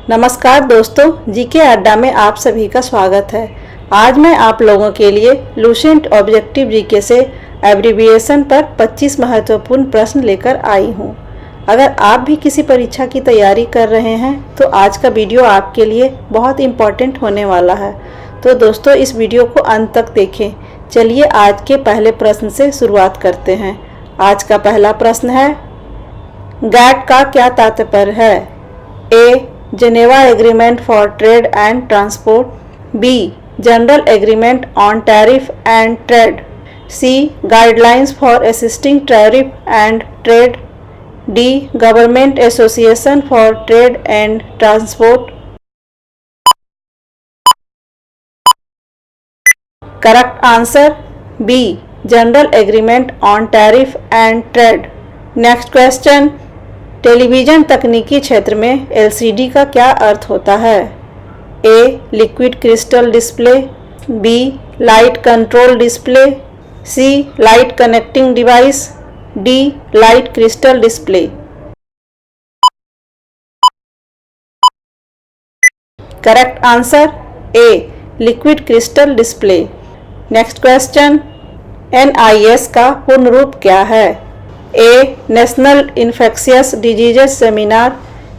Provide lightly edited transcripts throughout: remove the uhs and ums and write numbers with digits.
नमस्कार दोस्तों, जीके अड्डा में आप सभी का स्वागत है। आज मैं आप लोगों के लिए लुसेंट ऑब्जेक्टिव जीके से एब्रिविएशन पर 25 महत्वपूर्ण प्रश्न लेकर आई हूं। अगर आप भी किसी परीक्षा की तैयारी कर रहे हैं तो आज का वीडियो आपके लिए बहुत इम्पोर्टेंट होने वाला है। तो दोस्तों, इस वीडियो को अंत तक देखें। चलिए आज के पहले प्रश्न से शुरुआत करते हैं। आज का पहला प्रश्न है, गैट का क्या तात्पर्य है? ए. Geneva Agreement for Trade and Transport. B. General Agreement on Tariff and Trade. C. Guidelines for Assisting Tariff and Trade. D. Government Association for Trade and Transport. Correct answer B. General Agreement on Tariff and Trade. Next question. Television तकनीकी क्षेत्र में LCD का क्या अर्थ होता है? A. Liquid crystal display. B. Light control display. C. Light connecting device. D. Light crystal display. Correct answer A. Liquid crystal display. Next question, NIS का पूर्ण रूप क्या है? A. National infectious diseases seminar.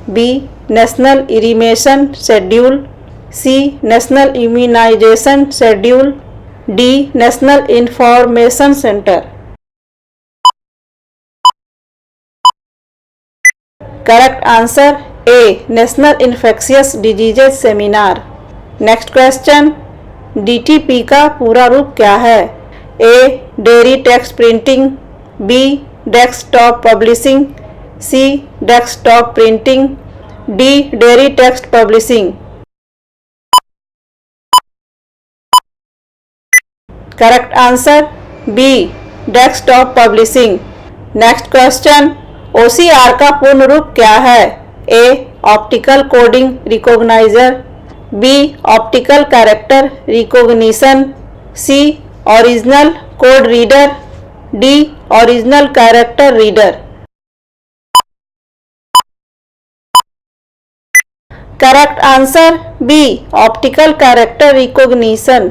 B. National irrigation schedule. C. National immunisation schedule. D. National information centre. Correct answer A. National infectious diseases seminar. Next question, DTP का पूरा रूप क्या है? A. Dairy text printing. B. Desktop publishing. C. Desktop printing. D. Dairy text publishing. Correct answer B. Desktop publishing. Next question, OCR का पूर्ण रूप क्या है? A. Optical coding recogniser. B. Optical character recognition. C. Original code reader. D. Original character reader. Correct answer B. Optical character recognition.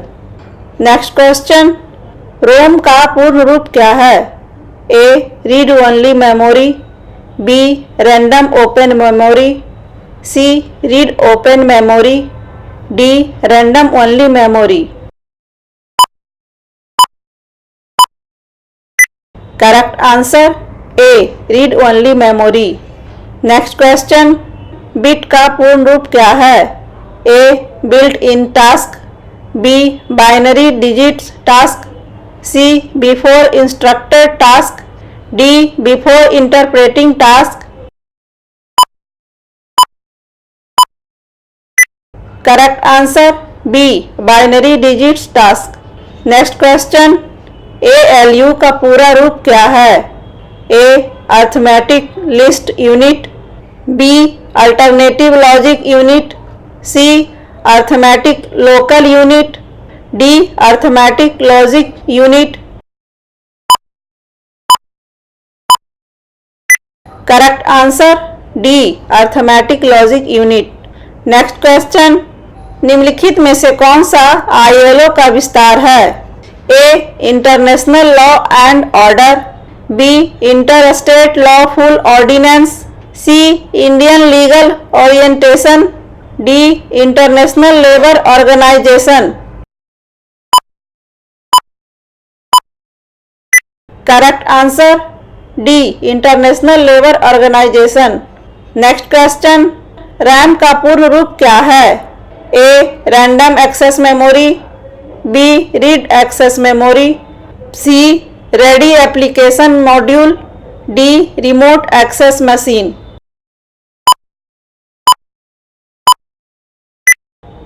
Next question, ROM का पूर्ण रूप क्या है? A. Read only memory. B. Random open memory. C. Read open memory. D. Random only memory. Correct answer A. Read only memory. Next question, BIT का पूर्ण रूप क्या है? A. Built in task. B. Binary digits task. C. Before instructed task. D. Before interpreting task. Correct answer B. Binary digits task. Next question, ALU का पूरा रूप क्या है? A. Arithmetic list unit. B. Alternative logic unit. C. Arithmetic local unit. D. Arithmetic logic unit. Correct answer D. Arithmetic logic unit. Next question, निम्नलिखित में से कौन सा ILO का विस्तार है? A. International law and order. B. Interstate lawful ordinance. C. Indian legal orientation. D. International labour organisation. Correct answer D. International labour organisation. Next question, RAM का पूर्ण रूप क्या है? A. Random access memory. B. Read access memory. C. Ready application module. D. Remote access machine.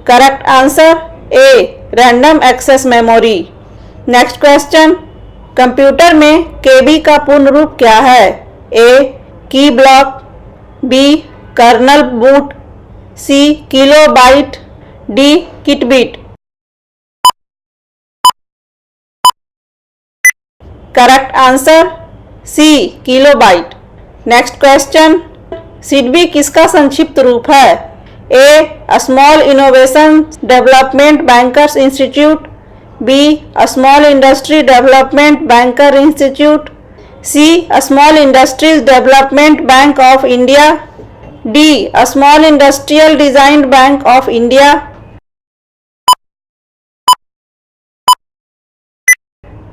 Correct answer A. Random access memory. Next question, computer में KB का पूर्ण रूप क्या है? A. Key block. B. Kernel boot. C. Kilobyte. D. Kitbit. Correct answer C. Kilobyte. Next question, SIDBI किसका संक्षिप्त रूप है? A small innovation development bankers institute, B a small industry development banker institute, C a small industries development bank of India, D a small industrial design bank of India.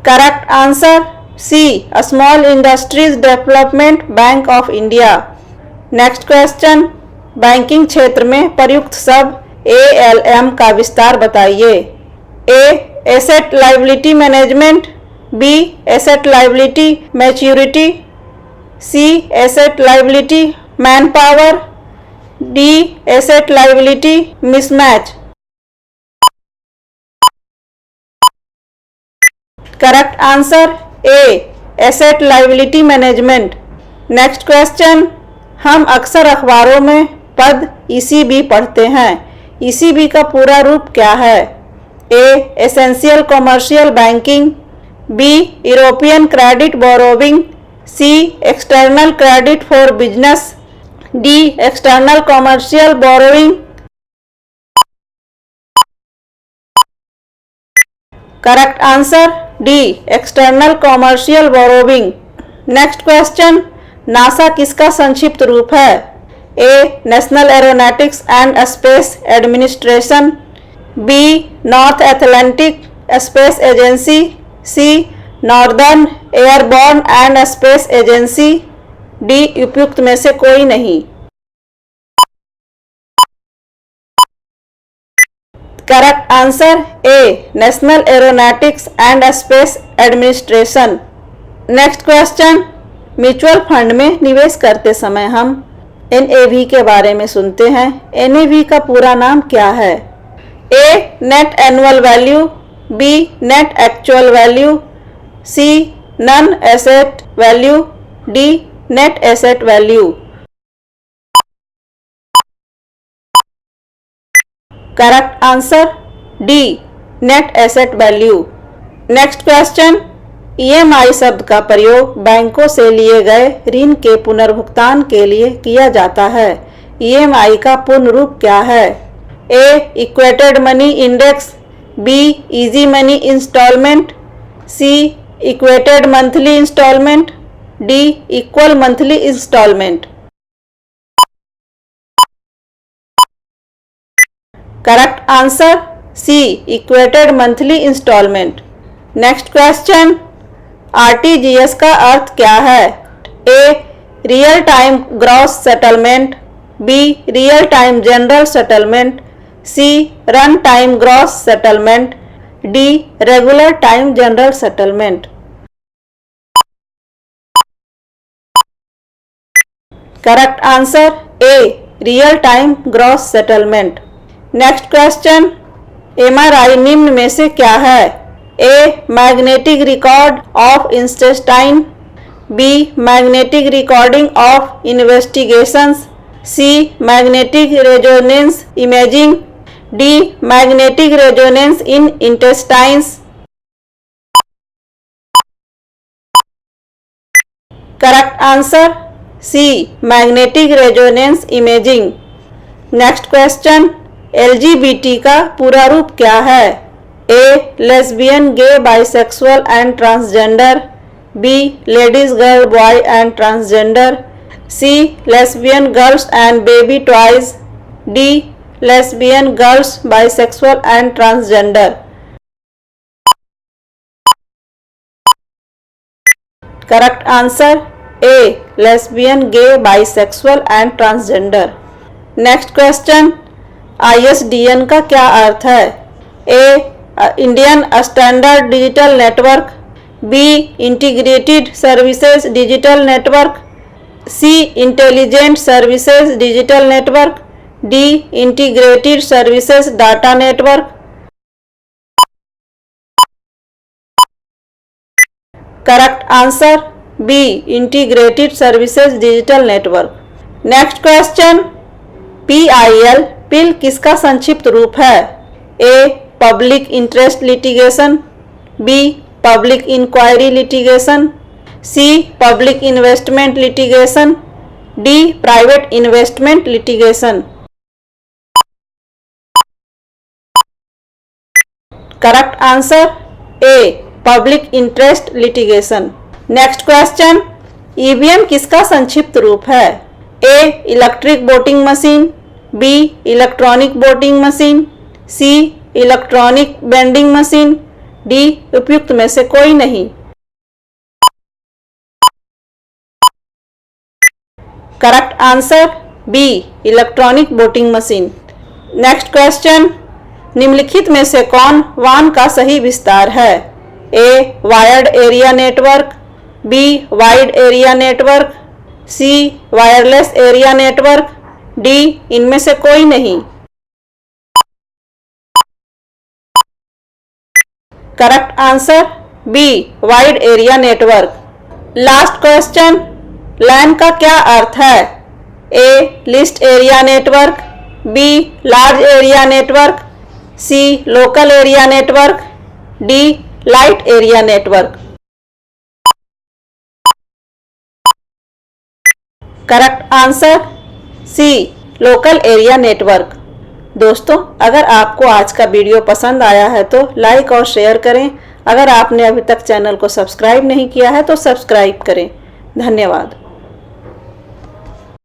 Correct answer C a small industries development bank of India. Next question, banking क्षेत्र में प्रयुक्त शब्द ALM का विस्तार बताइए। A asset liability management, B asset liability maturity, C asset liability man power, D asset liability mismatch. Correct answer A asset liability management. Next question, हम अक्सर अखबारों में पद ECB पढ़ते हैं। ECB का पूरा रूप क्या है? A essential commercial banking, B European credit borrowing, C external credit for business, D external commercial borrowing. Correct answer D external commercial borrowing. Next question, NASA किसका संक्षिप्त रूप है? A national aeronautics and space administration, B north Atlantic space agency, C northern airborne and space agency, D उपयुक्त में से कोई नहीं। Correct answer A national aeronautics and space administration. Next question, mutual fund में निवेश करते समय हम NAV के बारे में सुनते हैं। NAV का पूरा नाम क्या है? A net annual value, B net actual value, C non asset value, D net asset value. Correct answer D net asset value. Next question, EMI शब्द का प्रयोग बैंकों से लिए गए ऋण के पुनर्भुगतान के लिए किया जाता है। EMI का पूर्ण रूप क्या है? A equated money index, B easy money instalment, C equated monthly instalment, D equal monthly instalment. Correct answer C equated monthly instalment. Next question, RTGS का अर्थ क्या है? A real time gross settlement, B real time general settlement, C run time gross settlement, D regular time general settlement. Correct answer A real time gross settlement. Next question, MRI निम्न में से क्या है? A magnetic record of intestine, B magnetic recording of investigations, C magnetic resonance imaging, D magnetic resonance in intestines. Correct answer C magnetic resonance imaging. Next question, LGBT का पूरा रूप क्या है? A lesbian gay bisexual and transgender, B ladies girl boy and transgender, C lesbian girls and baby toys, D lesbian girls bisexual and transgender. Correct answer A lesbian gay bisexual and transgender. Next question, ISDN का क्या अर्थ है? A Indian standard digital network, B integrated services digital network, C intelligent services digital network, D integrated services data network. Correct answer B integrated services digital network. Next question, PIL PIL किसका संक्षिप्त रूप है? A public interest litigation, B public inquiry litigation, C public investment litigation, D private investment litigation. Correct answer A public interest litigation. Next question, EVM किसका संक्षिप्त रूप है? A electric voting machine, B electronic voting machine, C electronic vending machine, D उपयुक्त में से कोई नहीं। Correct answer B electronic voting machine. Next question, निम्नलिखित में से कौन वान का सही विस्तार है? A wired area network, B wide area network, C wireless area network, D इनमें से कोई नहीं। Correct answer B wide area network. Last question, LAN का क्या अर्थ है? A list area network, B large area network, C local area network, D light area network. Correct answer C local area network. दोस्तों, अगर आपको आज का video पसंद आया है तो लाइक और शेयर करें। अगर आपने अभी तक चैनल को सब्सक्राइब नहीं किया है तो सब्सक्राइब करें। धन्यवाद।